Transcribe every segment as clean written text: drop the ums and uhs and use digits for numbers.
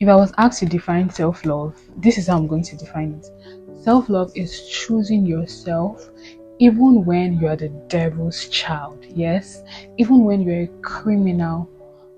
If I was asked to define self-love, this is how I'm going to define it. Self-love is choosing yourself even when you are the devil's child. Yes, even when you're a criminal,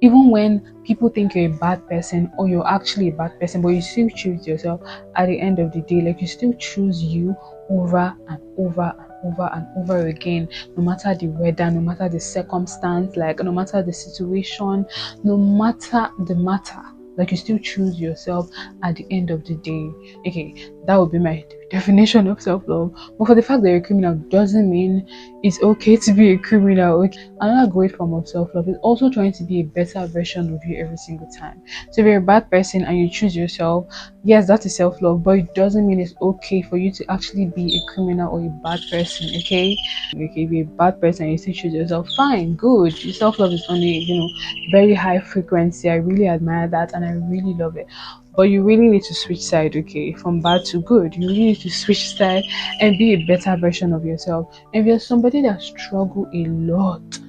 even when people think you're a bad person or you're actually a bad person, but you still choose yourself at the end of the day. Like, you still choose you over and over and over and over again, no matter the weather, no matter the circumstance, like no matter the situation, no matter the matter. Like, you still choose yourself at the end of the day. Okay, that would be my definition of self-love. But for the fact that you're a criminal doesn't mean it's okay to be a criminal. Okay, another great form of self-love is also trying to be a better version of you every single time. So if you're a bad person and you choose yourself, yes, that is self-love, but it doesn't mean it's okay for you to actually be a criminal or a bad person. Okay, if you're a bad person and you still choose yourself, fine, good. Self-love is on a very high frequency. I really admire that and I really love it. But you really need to switch side, okay, from bad to good. You really need to switch side and be a better version of yourself. And if you're somebody that struggles a lot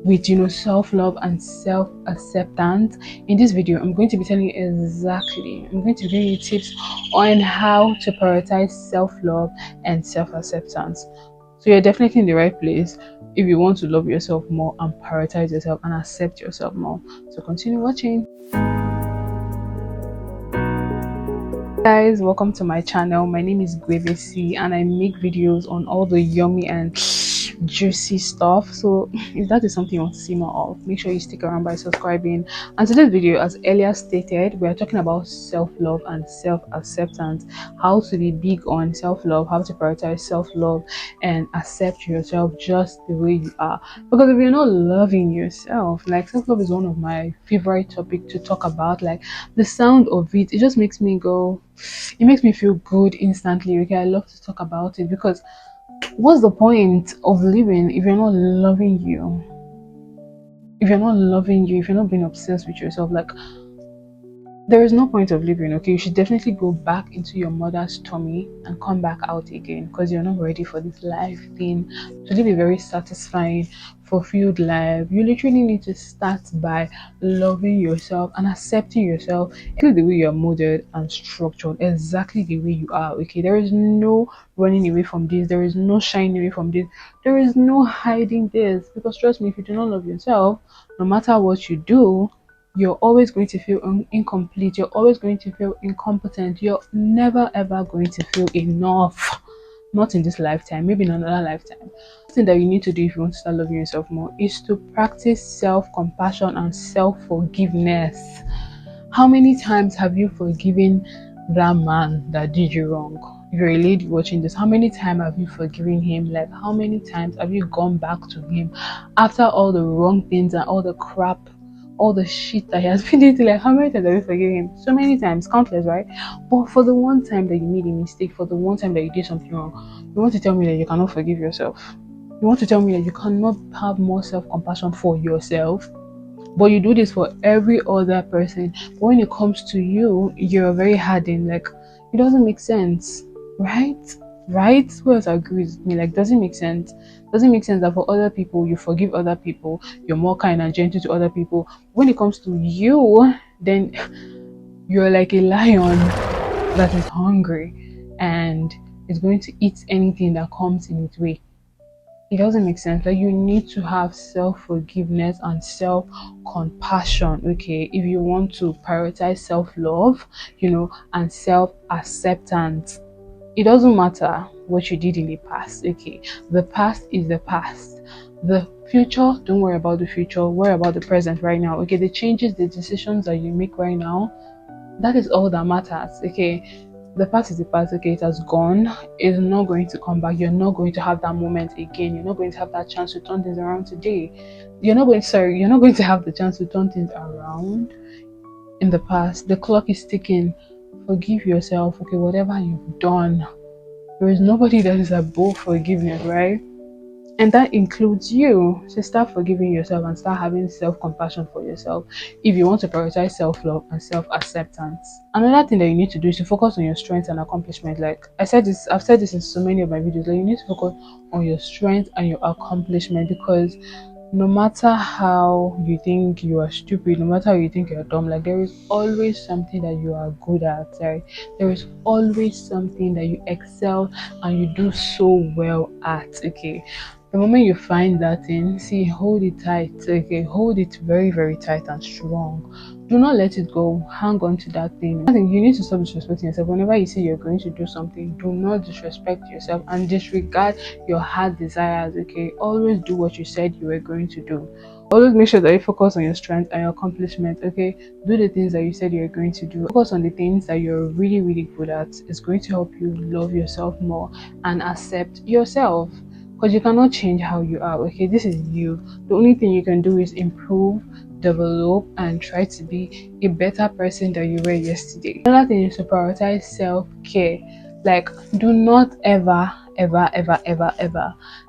with self-love and self-acceptance, in this video I'm going to be telling you exactly, I'm going to give you tips on how to prioritize self-love and self-acceptance. So you're definitely in the right place if you want to love yourself more and prioritize yourself and accept yourself more. So continue watching. Guys, welcome to my channel. My name is Gwevesi and I make videos on all the yummy and juicy stuff. So if that is something you want to see more of, make sure you stick around by subscribing. And today's video, as earlier stated, we are talking about self-love and self-acceptance, how to be big on self-love, how to prioritize self-love and accept yourself just the way you are. Because if you're not loving yourself, like, self-love is one of my favorite topics to talk about. Like, the sound of it just makes me go, it makes me feel good instantly. Okay, I love to talk about it because what's the point of living if you're not loving you? If you're not loving you, if you're not being obsessed with yourself, like, there is no point of living. Okay, you should definitely go back into your mother's tummy and come back out again, because you're not ready for this life thing. To live a very satisfying, fulfilled life, you literally need to start by loving yourself and accepting yourself exactly the way you're molded and structured, exactly the way you are. Okay, there is no running away from this, there is no shying away from this, there is no hiding this. Because trust me, if you do not love yourself, no matter what you do, you're always going to feel incomplete, you're always going to feel incompetent, you're never ever going to feel enough. Not in this lifetime, maybe in another lifetime. The thing that you need to do if you want to start loving yourself more is to practice self-compassion and self-forgiveness. How many times have you forgiven that man that did you wrong? If you're a lady watching this, how many times have you forgiven him? Like, how many times have you gone back to him after all the wrong things and all the crap, all the shit that he has been doing? Like, how many times have you forgiven him? So many times, countless, right? But for the one time that you made a mistake, for the one time that you did something wrong, you want to tell me that you cannot forgive yourself? You want to tell me that you cannot have more self-compassion for yourself? But you do this for every other person. But when it comes to you, you're very hardened. Like, it doesn't make sense, right? Right? Who else agrees with me? Like, doesn't make sense. Doesn't make sense that for other people you forgive other people, you're more kind and gentle to other people. When it comes to you, then you're like a lion that is hungry and is going to eat anything that comes in its way. It doesn't make sense. Like, you need to have self-forgiveness and self-compassion, okay, if you want to prioritize self-love, and self-acceptance. It doesn't matter what you did in the past. Okay, the past is the past. The future, don't worry about the future, worry about the present right now. Okay, the changes, the decisions that you make right now, that is all that matters. Okay, the past is the past. Okay, it has gone, it's not going to come back. You're not going to have that moment again. You're not going to have that chance to turn things around today. You're not going to have the chance to turn things around in the past. The clock is ticking. Forgive yourself. Okay, whatever you've done, there is nobody that is above forgiveness, right? And that includes you. So start forgiving yourself and start having self-compassion for yourself if you want to prioritize self-love and self-acceptance. Another thing that you need to do is to focus on your strengths and accomplishments. Like I've said this in so many of my videos, like, you need to focus on your strengths and your accomplishment, because no matter how you think you are stupid, no matter how you think you're dumb, like there is always something that you are good at, right? There is always something that you excel and you do so well at, okay? The moment you find that thing, see, hold it tight, okay? Hold it very, very tight and strong. Do not let it go. Hang on to that thing. I think you need to stop disrespecting yourself. Whenever you say you're going to do something, do not disrespect yourself and disregard your heart desires, okay? Always do what you said you were going to do. Always make sure that you focus on your strength and your accomplishment, okay? Do the things that you said you're going to do. Focus on the things that you're really, really good at. It's going to help you love yourself more and accept yourself. Because you cannot change how you are, okay? This is you. The only thing you can do is improve, develop, and try to be a better person than you were yesterday. Another thing is to prioritize self-care. Like, do not ever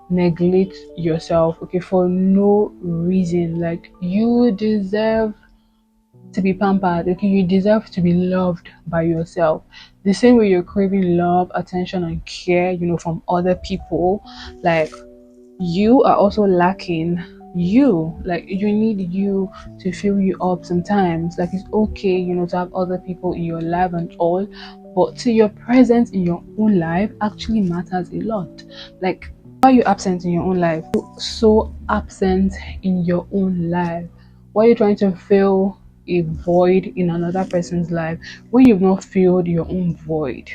neglect yourself, okay, for no reason. Like, you deserve to be pampered, okay, you deserve to be loved by yourself. The same way you're craving love, attention, and care, from other people, like, you are also lacking you. Like, you need you to fill you up sometimes. Like, it's okay, to have other people in your life and all, but to your presence in your own life actually matters a lot. Like, why are you absent in your own life? So absent in your own life. Why are you trying to fill a void in another person's life when you've not filled your own void?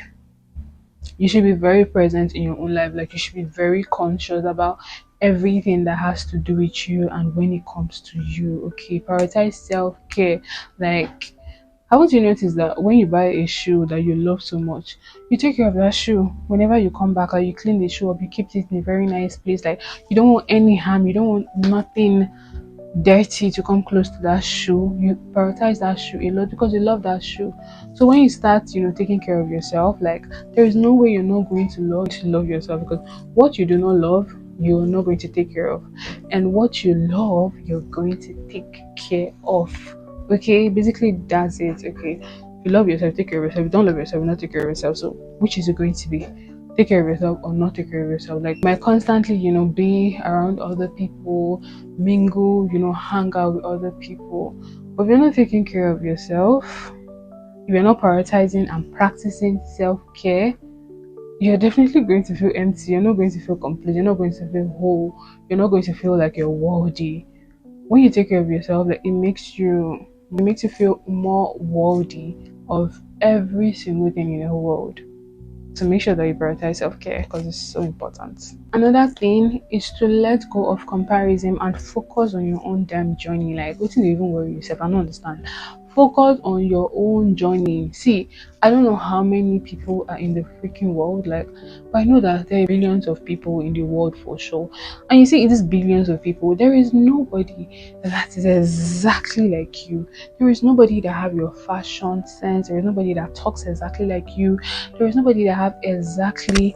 You should be very present in your own life. Like, you should be very conscious about everything that has to do with you and when it comes to you, okay? Prioritize self-care. Like, haven't you noticed that when you buy a shoe that you love so much, you take care of that shoe? Whenever you come back, or you clean the shoe up, you keep it in a very nice place. Like, you don't want any harm, you don't want nothing dirty to come close to that shoe. You prioritize that shoe a lot because you love that shoe. So when you start, taking care of yourself, like, there is no way you're not going to love yourself, because what you do not love, you're not going to take care of, and what you love, you're going to take care of. Okay, basically that's it. Okay, if you love yourself, take care of yourself. If you don't love yourself, not take care of yourself. So which is it going to be? Take care of yourself or not take care of yourself? Like, might constantly, be around other people, mingle, hang out with other people. But if you're not taking care of yourself, if you're not prioritizing and practicing self-care, you're definitely going to feel empty. You're not going to feel complete. You're not going to feel whole. You're not going to feel like you're worthy. When you take care of yourself, like, it makes you feel more worthy of every single thing in the whole world. So make sure that you prioritize self-care because it's so important. Another thing is to let go of comparison and focus on your own damn journey. Like, what do you even worry yourself? I don't understand. Focus on your own journey. See, I don't know how many people are in the freaking world, like, but I know that there are billions of people in the world for sure. And you see, in these billions of people, there is nobody that is exactly like you. There is nobody that have your fashion sense. There is nobody that talks exactly like you. There is nobody that have exactly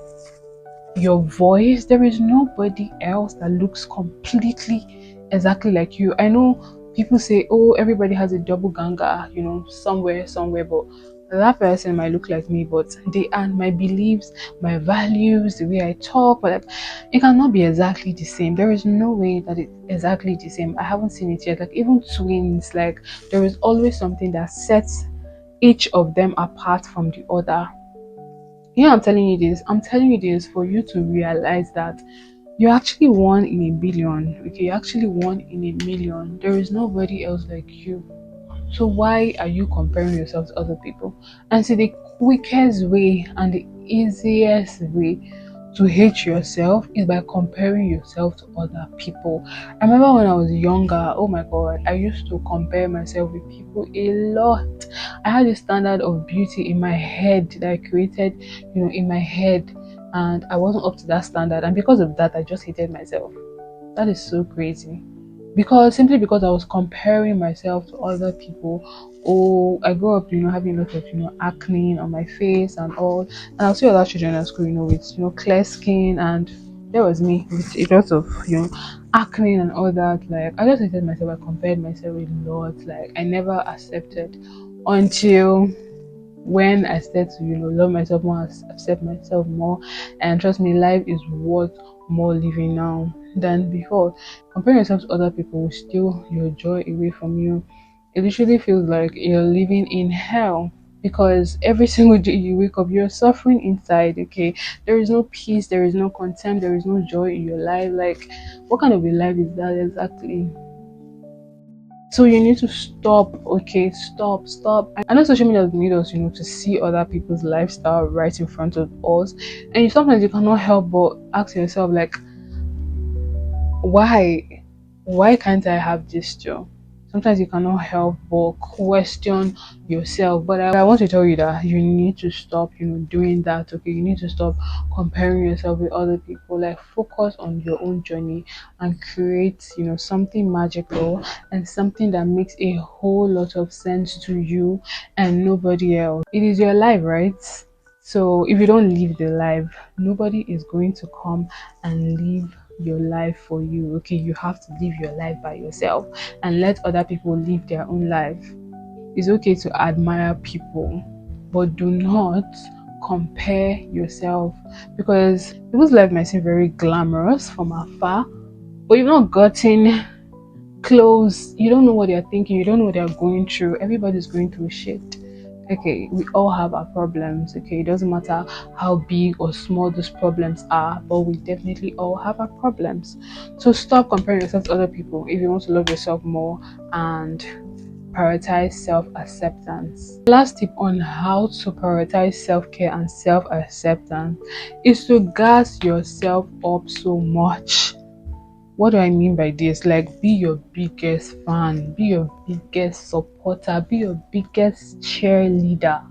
your voice. There is nobody else that looks completely exactly like you. I know people say, oh, everybody has a double ganga, somewhere, but that person might look like me, but they are my beliefs, my values, the way I talk, but like, it cannot be exactly the same. There is no way that it's exactly the same. I haven't seen it yet. Like, even twins, like, there is always something that sets each of them apart from the other. Yeah, I'm telling you this. I'm telling you this for you to realize that you're actually one in a billion. Okay, you're actually one in a million. There is nobody else like you. So why are you comparing yourself to other people? And see, the quickest way and the easiest way to hate yourself is by comparing yourself to other people. I remember when I was younger, oh my god, I used to compare myself with people a lot. I had a standard of beauty in my head that I created, in my head, and I wasn't up to that standard. And because of that, I just hated myself. That is so crazy. Simply because I was comparing myself to other people. Oh, I grew up, having a lot of, acne on my face and all. And I'll see other children at school, with, clear skin, and there was me with a lot of, acne and all that. Like, I just hated myself. I compared myself a lot. Like, I never accepted until when I started to, love myself more, accept myself more, and trust me, life is worth more living now. than before. Comparing yourself to other people will steal your joy away from you. It literally feels like you're living in hell because every single day you wake up, you're suffering inside. Okay, there is no peace, there is no content, there is no joy in your life. Like, what kind of a life is that exactly? So you need to stop, okay? Stop. I know social media has made us, to see other people's lifestyle right in front of us. And sometimes you cannot help but ask yourself, like, why? Why can't I have this too? Sometimes you cannot help but question yourself. But I want to tell you that you need to stop, doing that, okay? You need to stop comparing yourself with other people. Like, focus on your own journey and create, something magical and something that makes a whole lot of sense to you and nobody else. It is your life, right? So if you don't live the life, nobody is going to come and live your life for you. Okay, you have to live your life by yourself and let other people live their own life. It's okay to admire people, but do not compare yourself, because people's life might seem very glamorous from afar, but you've not gotten close. You don't know what they're thinking, you don't know what they're going through. Everybody's going through shit. Okay, we all have our problems. Okay, it doesn't matter how big or small those problems are, but we definitely all have our problems. So stop comparing yourself to other people if you want to love yourself more and prioritize self-acceptance. Last tip on how to prioritize self-care and self-acceptance is to gas yourself up so much. What do I mean by this? Like, be your biggest fan, be your biggest supporter, be your biggest cheerleader.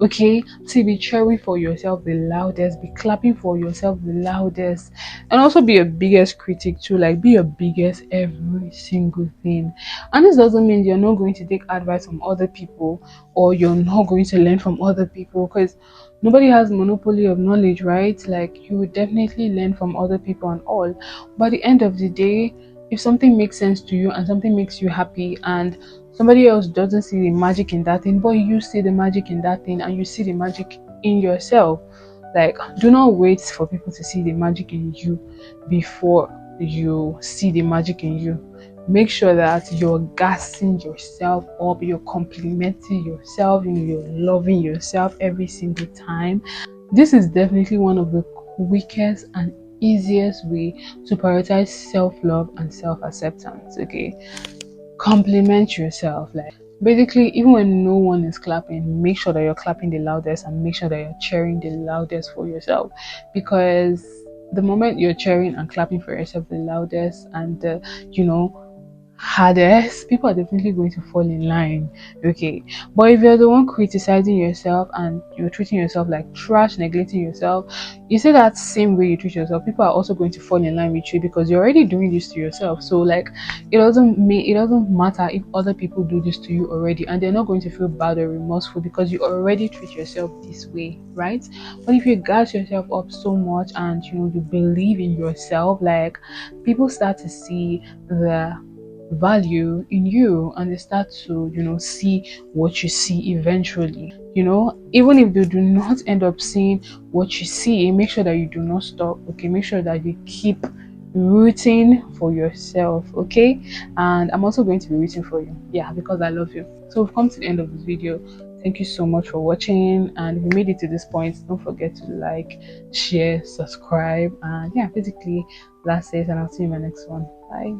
Okay, so be cheering for yourself the loudest, be clapping for yourself the loudest, and also be your biggest critic too. Like, be your biggest every single thing. And this doesn't mean you're not going to take advice from other people or you're not going to learn from other people, because nobody has monopoly of knowledge, right? Like, you would definitely learn from other people and all. But at the end of the day, if something makes sense to you and something makes you happy and somebody else doesn't see the magic in that thing, but you see the magic in that thing and you see the magic in yourself, like, do not wait for people to see the magic in you before you see the magic in you. Make sure that you're gassing yourself up, you're complimenting yourself, you're loving yourself every single time. This is definitely one of the quickest and easiest way to prioritize self-love and self-acceptance. Okay, compliment yourself. Like, basically, even when no one is clapping, make sure that you're clapping the loudest and make sure that you're cheering the loudest for yourself, because the moment you're cheering and clapping for yourself the loudest and you know hardest, people are definitely going to fall in line. Okay, but if you're the one criticizing yourself and you're treating yourself like trash, neglecting yourself, you see that same way you treat yourself, people are also going to fall in line with you, because you're already doing this to yourself. So, like, it doesn't matter if other people do this to you already, and they're not going to feel bad or remorseful because you already treat yourself this way, right? But if you gas yourself up so much and you believe in yourself, like, people start to see the value in you and they start to see what you see eventually. Even if they do not end up seeing what you see, make sure that you do not stop. Okay, make sure that you keep rooting for yourself. Okay, and I'm also going to be rooting for you, yeah, because I love you. So we've come to the end of this video. Thank you so much for watching, and if you made it to this point, don't forget to like, share, subscribe, and yeah, basically that's it, and I'll see you in my next one. Bye.